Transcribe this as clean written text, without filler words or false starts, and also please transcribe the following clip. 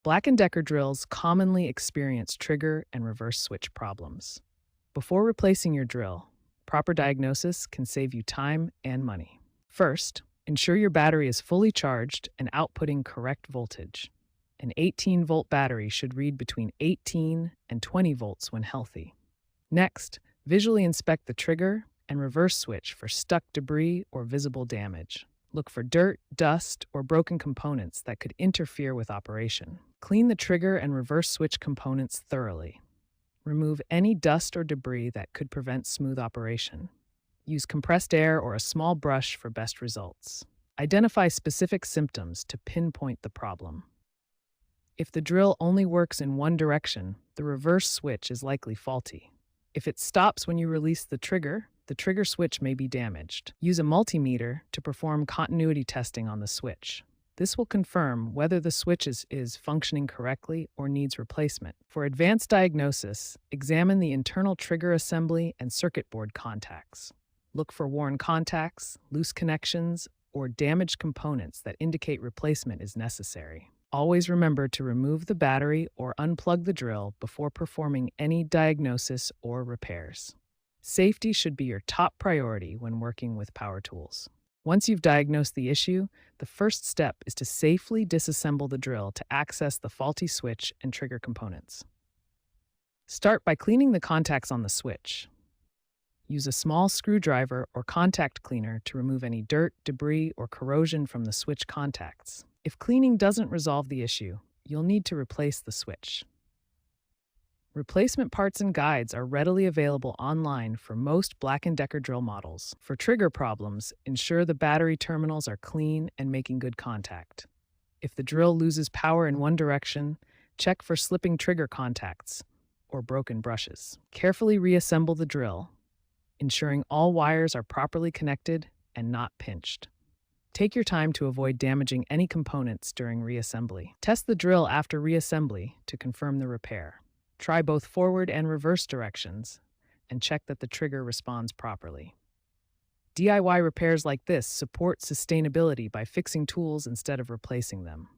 Black& Decker drills commonly experience trigger and reverse switch problems. Before replacing your drill, proper diagnosis can save you time and money. First, ensure your battery is fully charged and outputting correct voltage. An 18-volt battery should read between 18 and 20 volts when healthy. Next, visually inspect the trigger and reverse switch for stuck debris or visible damage. Look for dirt, dust, or broken components that could interfere with operation. Clean the trigger and reverse switch components thoroughly. Remove any dust or debris that could prevent smooth operation. Use compressed air or a small brush for best results. Identify specific symptoms to pinpoint the problem. If the drill only works in one direction, the reverse switch is likely faulty. If it stops when you release the trigger switch may be damaged. Use a multimeter to perform continuity testing on the switch. This will confirm whether the switch is functioning correctly or needs replacement. For advanced diagnosis, examine the internal trigger assembly and circuit board contacts. Look for worn contacts, loose connections, or damaged components that indicate replacement is necessary. Always remember to remove the battery or unplug the drill before performing any diagnosis or repairs. Safety should be your top priority when working with power tools. Once you've diagnosed the issue, the first step is to safely disassemble the drill to access the faulty switch and trigger components. Start by cleaning the contacts on the switch. Use a small screwdriver or contact cleaner to remove any dirt, debris, or corrosion from the switch contacts. If cleaning doesn't resolve the issue, you'll need to replace the switch. Replacement parts and guides are readily available online for most Black & Decker drill models. For trigger problems, ensure the battery terminals are clean and making good contact. If the drill loses power in one direction, check for slipping trigger contacts or broken brushes. Carefully reassemble the drill, ensuring all wires are properly connected and not pinched. Take your time to avoid damaging any components during reassembly. Test the drill after reassembly to confirm the repair. Try both forward and reverse directions and check that the trigger responds properly. DIY repairs like this support sustainability by fixing tools instead of replacing them.